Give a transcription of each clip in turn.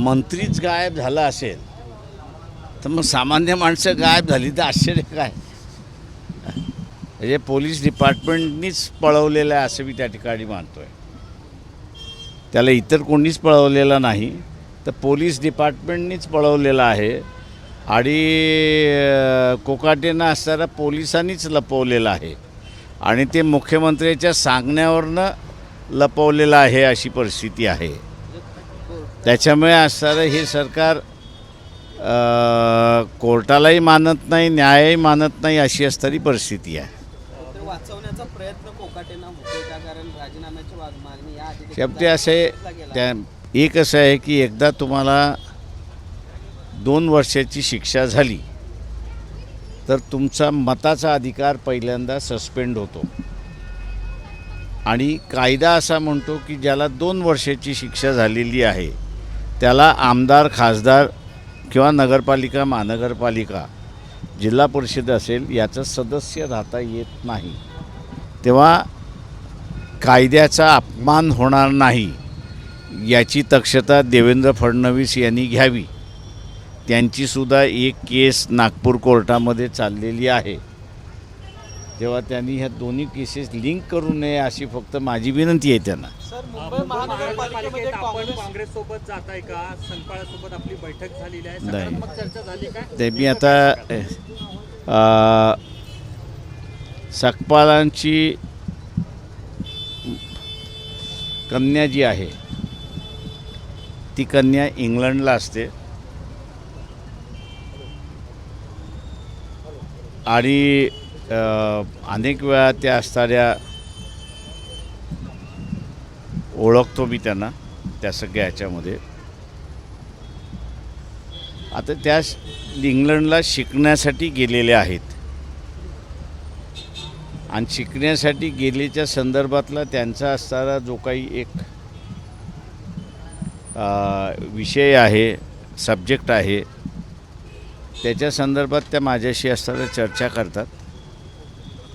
मंत्रीच गायब झाला असेल तर मग सामान्य माणसं गायब झाली तर आश्चर्य काय? म्हणजे पोलीस डिपार्टमेंटनीच पळवलेलं आहे असं मी त्या ठिकाणी मानतोय. त्याला इतर कोणीच पळवलेलं नाही, तर पोलीस डिपार्टमेंटनीच पळवलेलं आहे आणि कोकाटेनं असताना पोलिसांनीच लपवलेलं आहे आणि ते मुख्यमंत्र्याच्या सांगण्यावरनं लपवलेलं आहे अशी परिस्थिती आहे. त्याच्यामुळे असताना हे सरकार कोर्टालाही मानत नाही, न्यायही मानत नाही अशी असणारी परिस्थिती आहे. वाचवण्याचा प्रयत्न कोकाटेंना होतोय का? कारण राजीनाम्याची मागणी या आधी शेवटी असे एक असं आहे की एकदा तुम्हाला 2 वर्षाची शिक्षा झाली तर तुमचा मताचा अधिकार पहिल्यांदा सस्पेंड होतो आणि कायदा असा म्हणतो की ज्याला 2 वर्षाची शिक्षा झालेली आहे त्याला आमदार, खासदार किंवा नगरपालिका, महानगरपालिका, जिल्हा परिषद असेल याचं सदस्य राहता येत नाही. तेव्हा कायद्याचा अपमान होणार नाही याची दक्षता देवेंद्र फडणवीस यांनी घ्यावी. त्यांचीसुद्धा एक केस नागपूर कोर्टामध्ये चाललेली आहे. तेव्हा त्यांनी ह्या दोन्ही केसेस लिंक करू नये अशी फक्त माझी विनंती आहे त्यांना. सर, मुंबई महानगरपालिकेमध्ये काँग्रेससोबत जात आहे का? संपाळासोबत आपली बैठक झालेली आहे, सकारात्मक चर्चा झाली का? ते मी आता सकपालांची कन्या जी आहे ती कन्या इंग्लंडला असते आणि अनेक वेळा त्या असणाऱ्या ओळखतो मी त्यांना त्या सगळ्या ह्याच्यामध्ये. आता त्या इंग्लंडला शिकण्यासाठी गेलेल्या आहेत आणि शिकण्यासाठी गेलेच्या संदर्भातला त्यांचा असणारा जो काही एक विषय आहे, सब्जेक्ट आहे, त्याच्या संदर्भात त्या माझ्याशी असताना चर्चा करतात.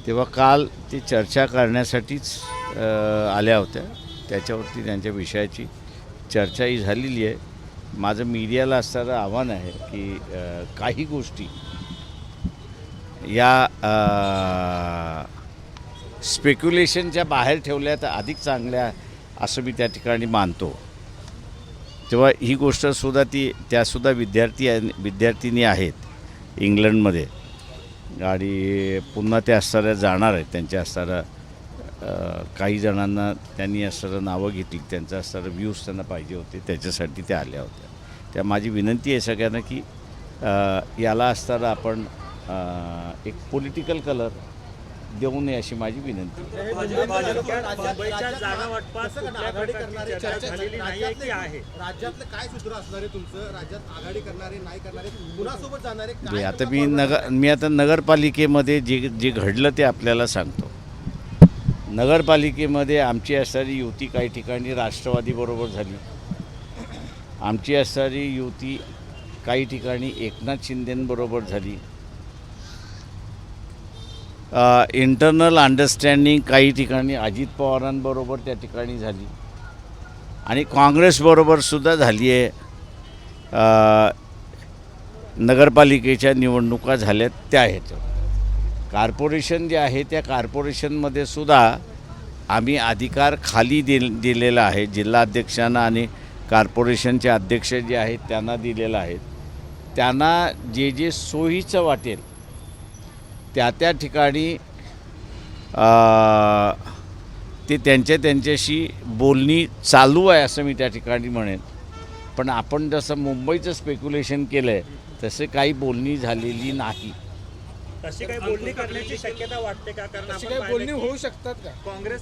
तेव्हा काल ती चर्चा करण्यासाठीच आल्या होत्या. त्याच्यावरती त्यांच्या विषयाची चर्चाही झालेली आहे. माझं मीडियाला असणारं आव्हान आहे की काही गोष्टी या स्पेक्युलेशनच्या बाहेर ठेवल्या तर अधिक चांगल्या असं मी त्या ठिकाणी मानतो. तेव्हा ही गोष्टसुद्धा त्यासुद्धा विद्यार्थिनी आहेत इंग्लंडमध्ये आणि पुन्हा त्या असणाऱ्या जाणार आहेत. त्यांच्या असणाऱ्या काही जणांना त्यांनी असणारं नावं घेतली, त्यांचं असणारं व्ह्यूज त्यांना पाहिजे होते, त्याच्यासाठी त्या आल्या होत्या. त्या माझी विनंती आहे सगळ्यांना की याला असताना आपण एक पॉलिटिकल कलर देऊ नये अशी माझी विनंती. राज्यातलं काय सूत्र असणार आहे तुमचं? राज्यात आघाडी करणारे, नाही करणारे, कुणासोबत जाणारे? आता मी आता नगरपालिकेमध्ये जे घडलं ते आपल्याला सांगतो. नगरपालिकेमध्ये आमची असणारी युती काही ठिकाणी राष्ट्रवादीबरोबर झाली, आमची असणारी युती काही ठिकाणी एकनाथ शिंदेंबरोबर झाली, इंटरनल अंडरस्टँडिंग काही ठिकाणी अजित पवारांबरोबर त्या ठिकाणी झाली आणि काँग्रेसबरोबरसुद्धा झाली आहे. नगरपालिकेच्या निवडणुका झाल्यात त्या ह्याच्यावर. कॉर्पोरेशन जे आहे त्या कॉर्पोरेशनमध्ये सुद्धा आम्ही अधिकार खाली दिलेला आहे. जिल्हाध्यक्षांना आणि कॉर्पोरेशनचे अध्यक्ष जे आहेत त्यांना दिलेलं आहे. त्यांना जे सोयीचं वाटेल त्या ठिकाणी ते त्यांच्याशी बोलणी चालू आहे असं मी त्या ठिकाणी म्हणेन. पण आपण जसं मुंबईचं स्पेक्युलेशन केलं आहे तसे काही बोलणी झालेली नाही. तशी काही बोलणी करण्याची शक्यता वाटते का? कारण आपण बोलणी होऊ शकतात का? काँग्रेस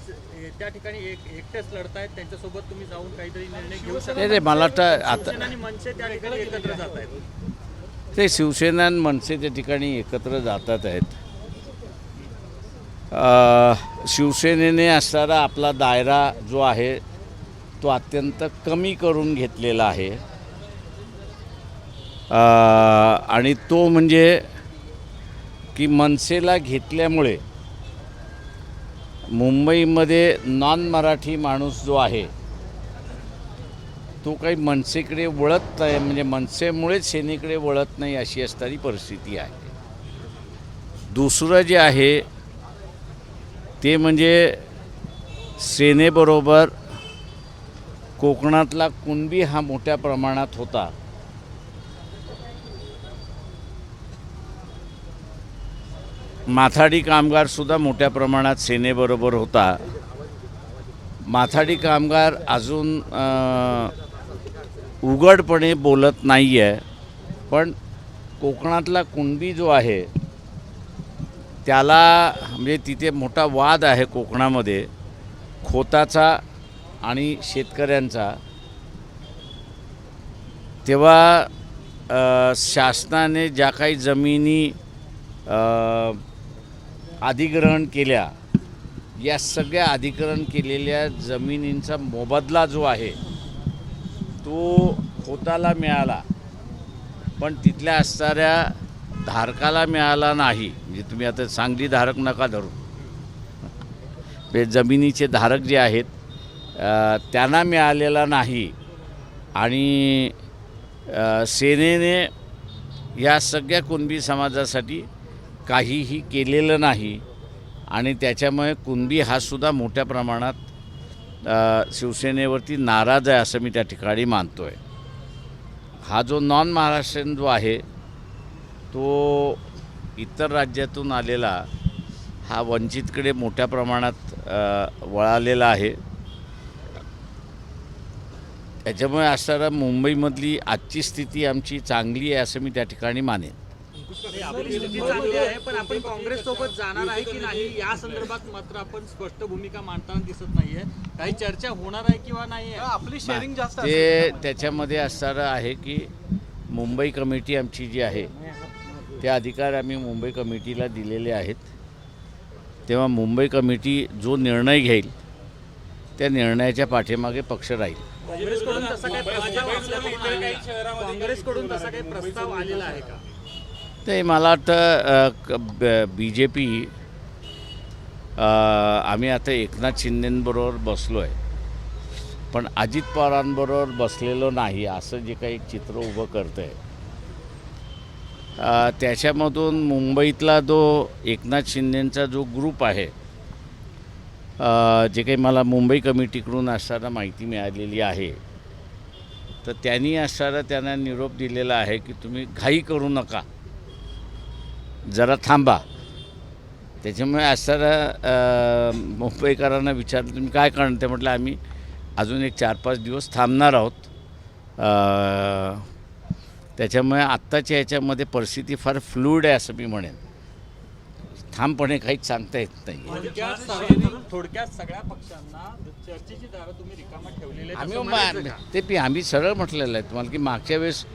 त्या ठिकाणी एकटेच लढतायत, त्यांच्यासोबत तुम्ही जाऊन काहीतरी निर्णय घेऊ शकता? नाही, मला वाटतं आता आणि मनसे त्या ठिकाणी एकत्र जात आहेत. ते शिवसेना आणि मनसे त्या ठिकाणी एकत्र जातात आहेत. शिवसेनेने असणारा आपला दायरा जो आहे तो अत्यंत कमी करून घेतलेला आहे आणि तो म्हणजे की मनसेला घेतल्यामुळे मुंबईमध्ये नॉन मराठी माणूस जो आहे तो काही मनसेकडे वळत नाही, म्हणजे मनसेमुळेच सेनेकडे वळत नाही अशी असणारी परिस्थिती आहे. दुसरं जे आहे ते म्हणजे सेनेबरोबर कोकणातला कुणबी हा मोठ्या प्रमाणात होता. माथाडी कामगारसुद्धा मोठ्या प्रमाणात सेनेबरोबर होता. माथाडी कामगार अजून उघडपणे बोलत नाही आहे, पण कोकणातला कुणबी जो आहे त्याला म्हणजे तिथे मोठा वाद आहे कोकणामध्ये खोताचा आणि शेतकऱ्यांचा. तेव्हा शासनाने ज्या काही जमिनी अधिग्रहण केल्या, या सगळ्या अधिग्रहण केलेल्या जमिनींचा मोबदला जो आहे तो खोताला मिळाला, पण तिथल्या असणाऱ्या धारकाला मिळाला नाही. म्हणजे तुम्ही आता सांगली धारक नका धरू, जमिनीचे धारक जे आहेत त्यांना मिळालेला नाही. आणि सेनेने या सगळ्या कुणबी समाजासाठी काहीही केलेलं नाही. आणि त्याच्यामुळे कुणबी हा सुद्धा मोठ्या प्रमाणात शिवसेनेवरती नाराज आहे असं मी त्या ठिकाणी मानतो आहे. हा जो नॉन महाराष्ट्रीयन जो आहे तो इतर राज्यातून आलेला हा वंचितकडे मोठ्या प्रमाणात वळालेला आहे. त्याच्यामुळे असणारा मुंबईमधली आजची स्थिती आमची चांगली आहे असं मी त्या ठिकाणी मानेन. आपली स्थिती चांगली आहे, पण आपण काँग्रेस सोबत जाणार आहे की नाही या संदर्भात मात्र आपण स्पष्ट भूमिका मांडताना दिसत नाहीये. काही चर्चा होणार आहे किंवा नाही आहे? आपली शेअरिंग जास्त ते त्याच्यामध्ये असणारं आहे की मुंबई कमिटी आमची जी आहे ते अधिकार आम्ही मुंबई कमिटीला दिलेले आहेत. तेव्हा मुंबई कमिटी जो निर्णय घेईल त्या निर्णयाच्या पाठीमागे पक्ष राहील. काँग्रेसकडून तसा काही प्रस्ताव आलेला आहे का? ते मला वाटतं BJP आम्ही आता एकनाथ शिंदेंबरोबर बसलो आहे, पण अजित पवारांबरोबर बसलेलो नाही असं जे काही चित्र उभं करतं आहे. त्याच्यामधून मुंबईतला जो एकनाथ शिंदेंचा जो ग्रुप आहे, जे काही मला मुंबई कमिटीकडून असताना माहिती मिळालेली आहे, तर त्यांनी असताना त्यांना निरोप दिलेला आहे की तुम्ही घाई करू नका, जरा थांबा. त्याच्यामुळे असताना मुंबईकरांना विचारलं तुम्ही काय करणार, ते म्हटलं आम्ही अजून एक 4-5 दिवस थांबणार आहोत. त्याच्यामुळे आत्ताच्या ह्याच्यामध्ये परिस्थिती फार फ्लूइड आहे असं मी म्हणेन. ठामपणे काहीच सांगता येत नाही. थोडक्यात सगळ्या पक्षांना चर्चेची दारं तुम्ही रिकामा ठेवलेली आम्ही सरळ म्हटलेलं आहे तुम्हाला की मागच्या वेळेस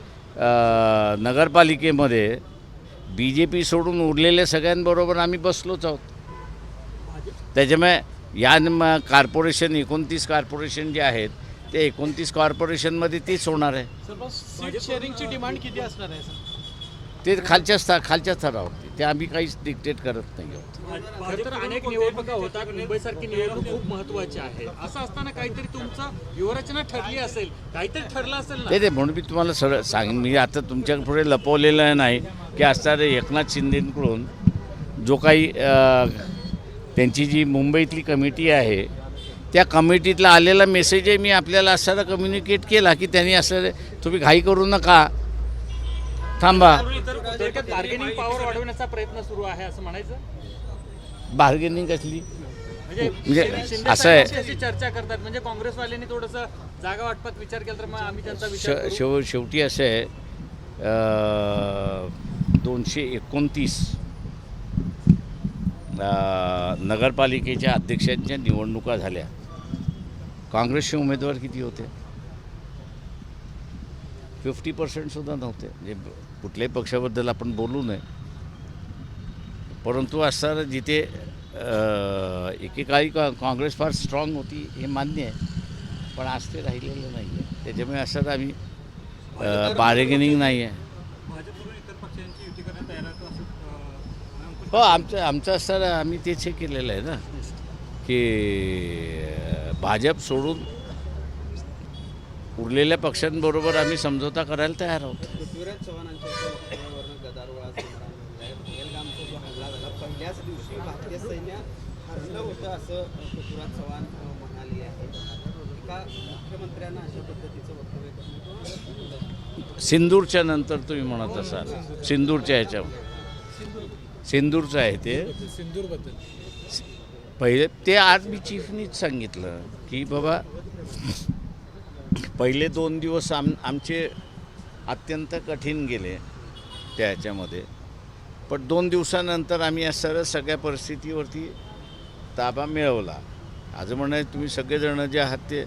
नगरपालिकेमध्ये BJP सोडून उरलेल्या सगळ्यांबरोबर आम्ही बसलोच आहोत. त्याच्यामुळे या कॉर्पोरेशन 29 कॉर्पोरेशन जे आहेत ते 29 कॉर्पोरेशनमध्ये तेच होणार आहे. शेअरिंगची डिमांड किती असणार आहे सर? ते खालच्या स्तरावरती, ते आम्ही काहीच डिक्टेट करत नाही आहोत. तर अनेक निवडणुका होतात, मुंबईसारखी निवडणूक खूप महत्त्वाची आहे. असं असताना काहीतरी तुमचं व्यूहरचना ठरली असेल, काहीतरी ठरलं असेल ना? ते म्हणून मी तुम्हाला सरळ मी आता तुमच्या पुढे लपवलेलं नाही की असणारे एकनाथ शिंदेंकडून जो काही त्यांची जी मुंबईतली कमिटी आहे त्या कमिटीतला आलेला मेसेजही मी आपल्याला असताना कम्युनिकेट केला की त्यांनी असं तुम्ही घाई करू नका, थांबा. बार्गेनिंग पॉवर वाढवण्याचा प्रयत्न सुरू आहे असं म्हणायचं? बार्गेनिंग कसली म्हणजे असं आहे, चर्चा करतात म्हणजे काँग्रेसवाल्यांनी थोडंसं जागा वाटपात विचार केला तर मग आम्ही त्यांचा विचार शेवटी असं आहे 229 नगरपालिकेच्या अध्यक्षांच्या निवडणुका झाल्या. काँग्रेसचे उमेदवार किती होते? 50% सुद्धा नव्हते. म्हणजे कुठल्याही पक्षाबद्दल आपण बोलू नये, परंतु असताना जिथे एकेकाळी काँग्रेस फार स्ट्रॉंग होती हे मान्य आहे, पण आज ते राहिलेलं नाही आहे. त्याच्यामुळे असं आम्ही बार्गेनिंग नाही आहे. हो, आमचं असताना आम्ही तेच हे केलेलं आहे ना की भाजप सोडून उरलेल्या पक्षांबरोबर आम्ही समझोता करायला तयार आहोत. पृथ्वीराज चव्हाणांच्या वक्तव्यावरनं गदारोळ आज निर्माण झालेला आहे. पहलगामचा जो हल्ला झाला पहिल्याच दिवशी भारतीय सैन्य हरलं होतं असं पृथ्वीराज चव्हाण म्हणाले आहे. एका मुख्यमंत्र्यांना अशा पद्धतीचं वक्तव्य करणं सिंदूरच्या नंतर तुम्ही म्हणत असाल, सिंदूरच्या ह्याच्यावर सिंदूरचं आहे ते पहिले ते आर्मी चीफनीच सांगितलं की बाबा पहिले 2 दिवस आमचे अत्यंत कठीण गेले त्या ह्याच्यामध्ये, पण 2 दिवसानंतर आम्ही या सगळ्या परिस्थितीवरती ताबा मिळवला. आज म्हणा तुम्ही सगळेजण जे आहात ते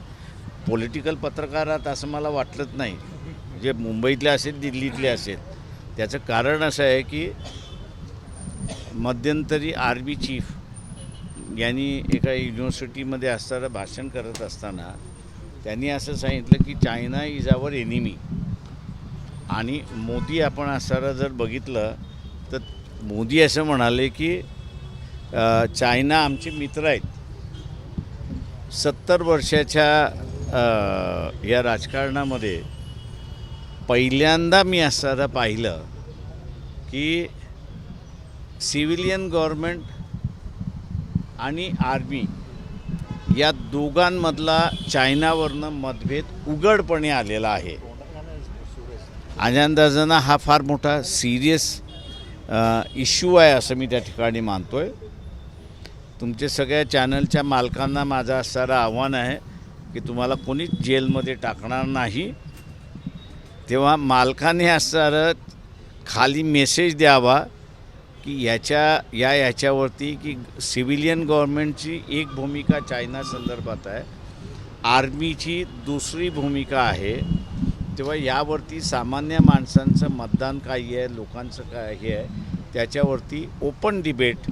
पॉलिटिकल पत्रकार आहात असं मला वाटलंच नाही, जे मुंबईतले असेल दिल्लीतले असेल. त्याचं कारण असं आहे की मध्यंतरी आर्मी चीफ यांनी एका युनिव्हर्सिटीमध्ये असताना भाषण करत असताना त्यांनी असं सांगितलं की चायना इज आवर एनिमी. आणि मोदी आपण असताना जर बघितलं तर मोदी असं म्हणाले की चायना आमचे मित्र आहेत. 70 वर्षाच्या या राजकारणामध्ये पहिल्यांदा मी असताना पाहिलं की सिव्हिलियन गव्हर्मेंट आणि आर्मी या दोघांमधला चायनावरनं मतभेद उघडपणे आलेला आहे. अंदाजानं हा फार मोठा सिरियस इश्यू आहे असं मी त्या ठिकाणी मानतो आहे. तुमच्या सगळ्या चॅनलच्या मालकांना माझं असणारं आव्हान आहे की तुम्हाला कोणीच जेलमध्ये टाकणार नाही. तेव्हा मालकाने असणारं खाली मेसेज द्यावा की याच्यावरती की सिव्हिलियन गव्हर्मेंटची एक भूमिका चायना संदर्भात आहे, आर्मीची दुसरी भूमिका आहे. तेव्हा यावरती सामान्य माणसांचं मतदान काय आहे, लोकांचं काय हे आहे, त्याच्यावरती ओपन डिबेट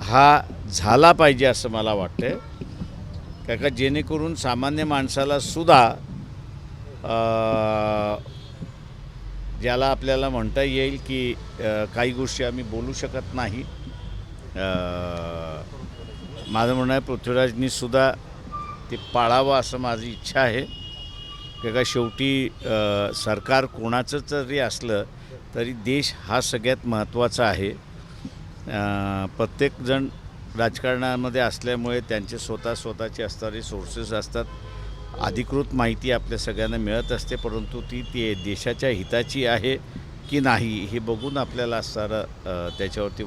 हा झाला पाहिजे असं मला वाटतं. का जेणेकरून सामान्य माणसाला सुद्धा ज्याला आपल्याला म्हणता येईल की काही गोष्टी आम्ही बोलू शकत नाही. माझं म्हणणं आहे पृथ्वीराजनी सुद्धा ते पाळावं असं माझी इच्छा आहे. का शेवटी सरकार कोणाचं जरी असलं तरी देश हा सगळ्यात महत्त्वाचा आहे. प्रत्येकजण राजकारणामध्ये असल्यामुळे त्यांचे स्वतःचे असणारे सोर्सेस असतात. अधिकृत माहिती आपल्या सगळ्यांना मिळत असते, परंतु ती देशाच्या हिताची आहे की नाही हे बघून आपल्याला असणारं त्याच्यावरती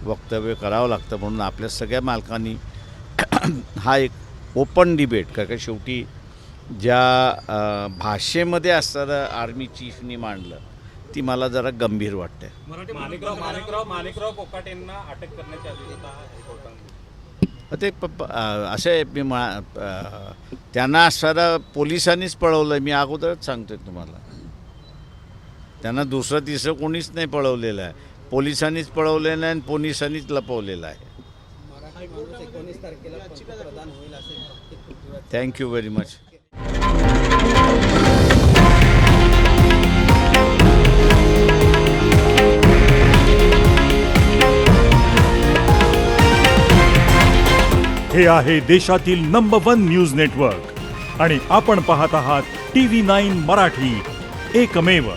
वक्तव्य करावं लागतं. म्हणून आपल्या सगळ्या मालकांनी हा एक ओपन डिबेट का शेवटी ज्या भाषेमध्ये असणारं आर्मी चीफनी मांडलं ती मला जरा गंभीर वाटते. माणिकराव कोकाटेंना अटक करण्याची अधिसूचना हायकोर्टाने ते असं आहे मी त्यांना असणारा पोलिसांनीच पळवलं आहे. मी अगोदरच सांगतो आहे तुम्हाला, त्यांना दुसरं तिसरं कोणीच नाही पळवलेलं आहे. पोलिसांनीच पळवलेलं आहे आणि पोलिसांनीच लपवलेलं आहे. मराठी माणूस 19 तारखेला पंतप्रधान होईल असे थँक्यू व्हेरी मच. हे आहे देशातील नंबर 1 न्यूज नेटवर्क आणि आपण पाहत आहात TV9 मराठी, एकमेव.